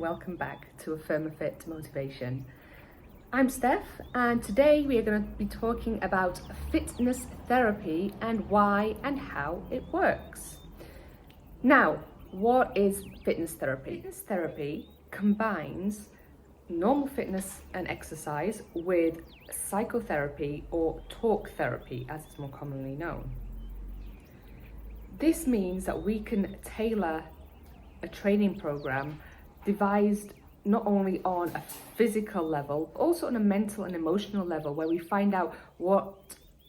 welcome back to Affirmafit Motivation. I'm Steph, and today we are going to be talking about fitness therapy and why and how it works. Now, what is fitness therapy? Fitness therapy combines normal fitness and exercise with psychotherapy or talk therapy, as it's more commonly known. This means that we can tailor a training program devised not only on a physical level, but also on a mental and emotional level, where we find out what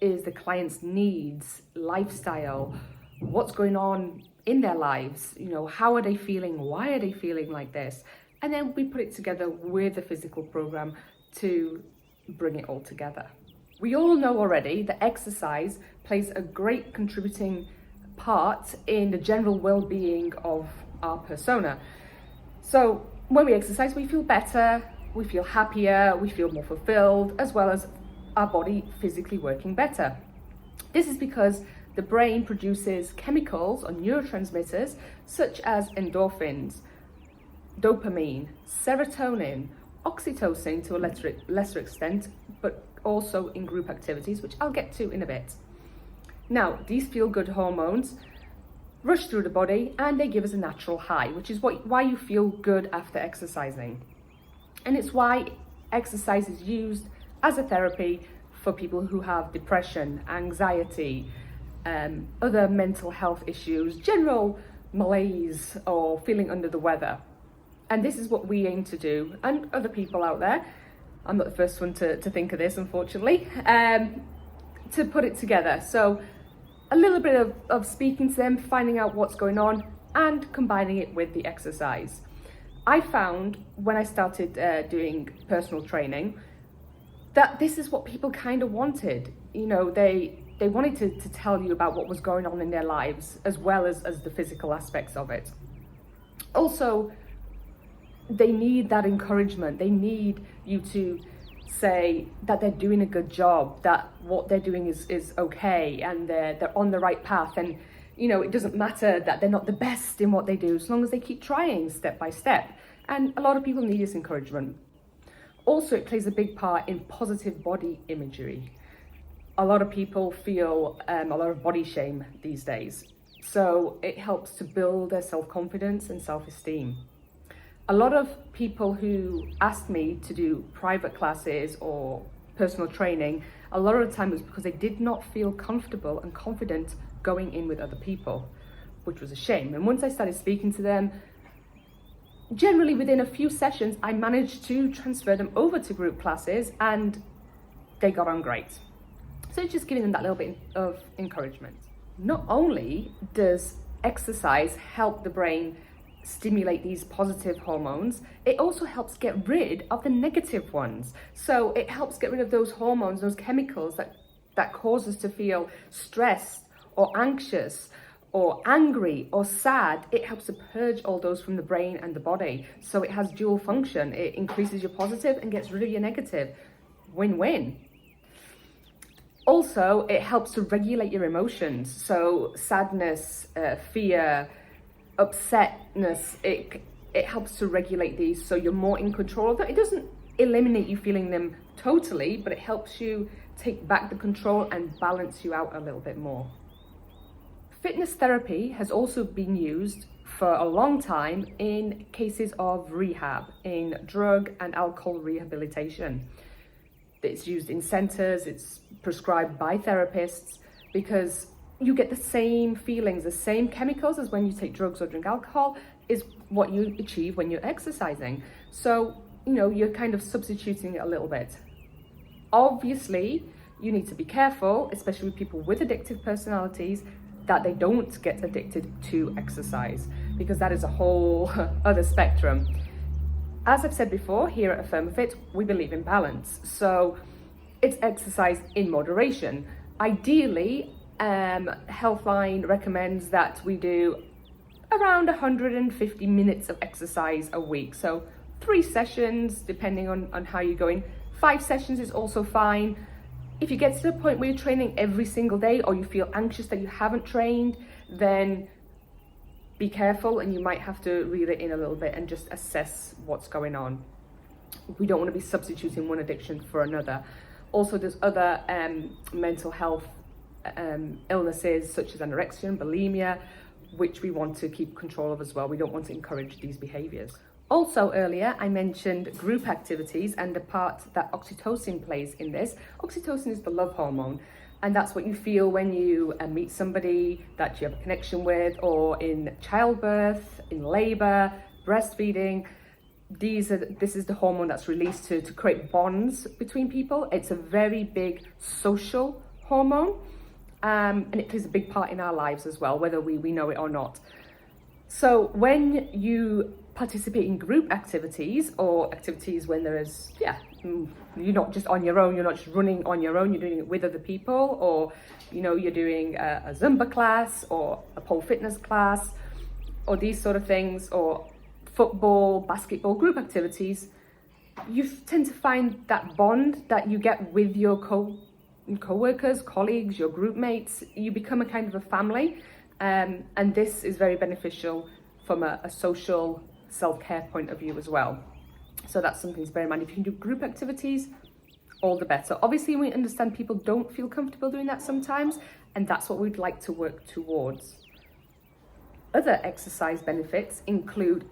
is the client's needs, lifestyle, what's going on in their lives, how are they feeling, why are they feeling like this? And then we put it together with the physical program to bring it all together. We all know already that exercise plays a great contributing part in the general well-being of our persona. So when we exercise, we feel better, we feel happier, we feel more fulfilled, as well as our body physically working better. This is because the brain produces chemicals or neurotransmitters such as endorphins, dopamine, serotonin, oxytocin to a lesser extent, but also in group activities, which I'll get to in a bit. Now, these feel-good hormones rush through the body and they give us a natural high, which is why you feel good after exercising. And it's why exercise is used as a therapy for people who have depression, anxiety, other mental health issues, general malaise, or feeling under the weather. And this is what we aim to do, and other people out there. I'm not the first one to think of this, unfortunately, to put it together. So a little bit of speaking to them, finding out what's going on, and combining it with the exercise. I found when I started doing personal training that this is what people kind of wanted. They wanted to tell you about what was going on in their lives, as well as the physical aspects of it. Also, they need that encouragement. They need you to say that they're doing a good job, that what they're doing is okay, and they're on the right path. And it doesn't matter that they're not the best in what they do, as long as they keep trying step by step. And a lot of people need this encouragement. Also, it plays a big part in positive body imagery. A lot of people feel a lot of body shame these days. So it helps to build their self-confidence and self-esteem. A lot of people who asked me to do private classes or personal training, a lot of the time was because they did not feel comfortable and confident going in with other people, which was a shame. And once I started speaking to them, generally within a few sessions, I managed to transfer them over to group classes and they got on great. So it's just giving them that little bit of encouragement. Not only does exercise help the brain stimulate these positive hormones, it also helps get rid of the negative ones. So it helps get rid of those hormones, those chemicals that cause us to feel stressed or anxious or angry or sad. It helps to purge all those from the brain and the body. So it has dual function. It increases your positive and gets rid of your negative. Win-win. Also, it helps to regulate your emotions. So sadness, fear, upsetness, it helps to regulate these so you're more in control of them. It doesn't eliminate you feeling them totally, but it helps you take back the control and balance you out a little bit more. Fitness therapy has also been used for a long time in cases of rehab, in drug and alcohol rehabilitation. It's used in centers, it's prescribed by therapists, because you get the same feelings, the same chemicals as when you take drugs or drink alcohol is what you achieve when you're exercising. So, you're kind of substituting it a little bit. Obviously, you need to be careful, especially with people with addictive personalities, that they don't get addicted to exercise, because that is a whole other spectrum. As I've said before, here at Affirmafit, we believe in balance. So it's exercise in moderation. Ideally, Healthline recommends that we do around 150 minutes of exercise a week. So 3 sessions, depending on how you're going. 5 sessions is also fine. If you get to the point where you're training every single day, or you feel anxious that you haven't trained, then be careful, and you might have to reel it in a little bit and just assess what's going on. We don't want to be substituting one addiction for another. Also, there's other mental health illnesses such as anorexia and bulimia, which we want to keep control of as well. We don't want to encourage these behaviours. Also, earlier I mentioned group activities and the part that oxytocin plays in this. Oxytocin is the love hormone, and that's what you feel when you meet somebody that you have a connection with, or in childbirth, in labour, breastfeeding. This is the hormone that's released to create bonds between people. It's a very big social hormone, and it plays a big part in our lives as well, whether we know it or not. So when you participate in group activities, or activities when there is, you're not just on your own, you're not just running on your own, you're doing it with other people, or you're doing a Zumba class or a pole fitness class, or these sort of things, or football, basketball, group activities, you tend to find that bond that you get with your co-workers, colleagues, your group mates. You become a kind of a family, and this is very beneficial from a social self-care point of view as well. So that's something to bear in mind. If you can do group activities, all the better. Obviously, we understand people don't feel comfortable doing that sometimes, and that's what we'd like to work towards. Other exercise benefits include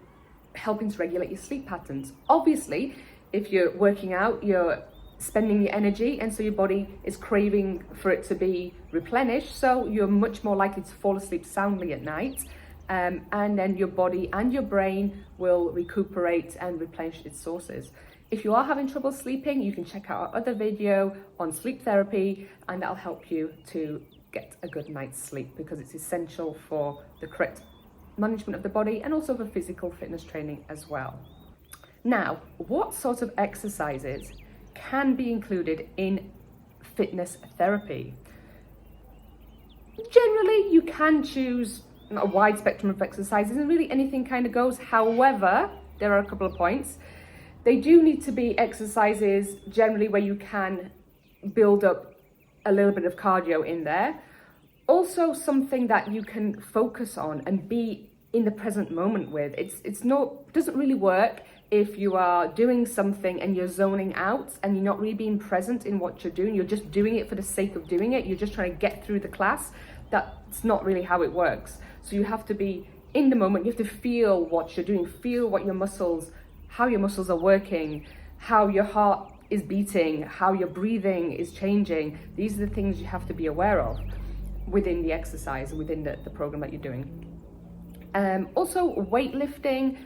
helping to regulate your sleep patterns. Obviously, if you're working out, you're spending your energy, and so your body is craving for it to be replenished, so you're much more likely to fall asleep soundly at night, and then your body and your brain will recuperate and replenish its sources. If you are having trouble sleeping, you can check out our other video on sleep therapy, and that'll help you to get a good night's sleep, because it's essential for the correct management of the body and also for physical fitness training as well. Now, what sort of exercises can be included in fitness therapy? Generally, you can choose a wide spectrum of exercises, and really anything kind of goes. However, there are a couple of points. They do need to be exercises generally where you can build up a little bit of cardio in there. Also, something that you can focus on and be in the present moment with. Doesn't really work if you are doing something and you're zoning out and you're not really being present in what you're doing. You're just doing it for the sake of doing it. You're just trying to get through the class. That's not really how it works. So you have to be in the moment. You have to feel what you're doing, feel what how your muscles are working, how your heart is beating, how your breathing is changing. These are the things you have to be aware of within the exercise, within the program that you're doing. Also, weightlifting,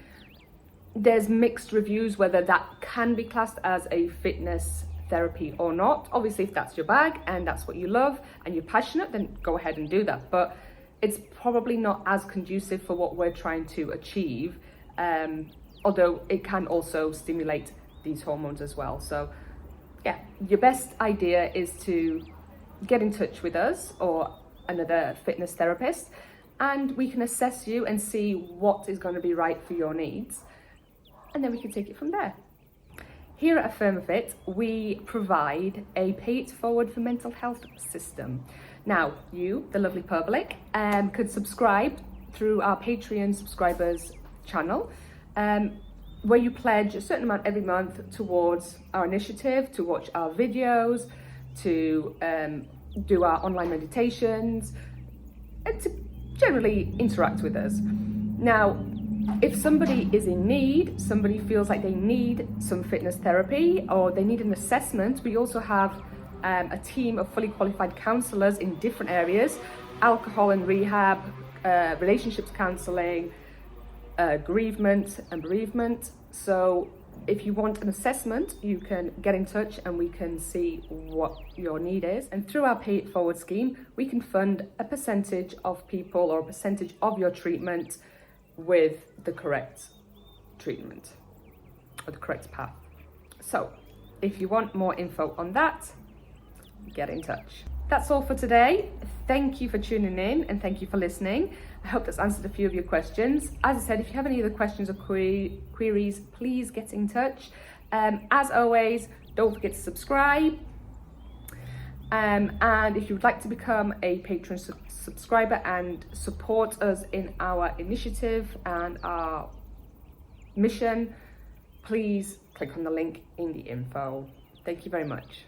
there's mixed reviews whether that can be classed as a fitness therapy or not. Obviously, if that's your bag and that's what you love and you're passionate, then go ahead and do that. But it's probably not as conducive for what we're trying to achieve, although it can also stimulate these hormones as well. So yeah, your best idea is to get in touch with us or another fitness therapist, and we can assess you and see what is going to be right for your needs, and then we can take it from there. Here at AffirmFit, we provide a pay it forward for mental health system. Now, you, the lovely public, could subscribe through our Patreon subscribers channel, where you pledge a certain amount every month towards our initiative, to watch our videos, to do our online meditations, and to generally interact with us. Now, if somebody is in need, somebody feels like they need some fitness therapy or they need an assessment, we also have a team of fully qualified counsellors in different areas: alcohol and rehab, relationships counselling, bereavement. So if you want an assessment, you can get in touch and we can see what your need is. And through our Pay It Forward scheme, we can fund a percentage of people or a percentage of your treatment with the correct treatment or the correct path. So if you want more info on that, get in touch. That's all for today. Thank you for tuning in and thank you for listening. I hope that's answered a few of your questions. As I said, if you have any other questions or queries, please get in touch. As always, don't forget to subscribe. And if you would like to become a Patreon subscriber and support us in our initiative and our mission, please click on the link in the info. Thank you very much.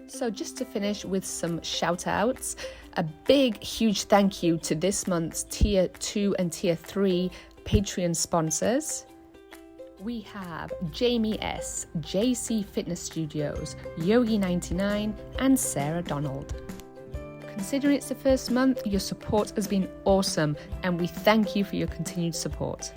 So just to finish with some shout outs, a big, huge thank you to this month's Tier 2 and Tier 3 Patreon sponsors. We have Jamie S, JC Fitness Studios, Yogi99 and Sarah Donald. Considering it's the first month, your support has been awesome and we thank you for your continued support.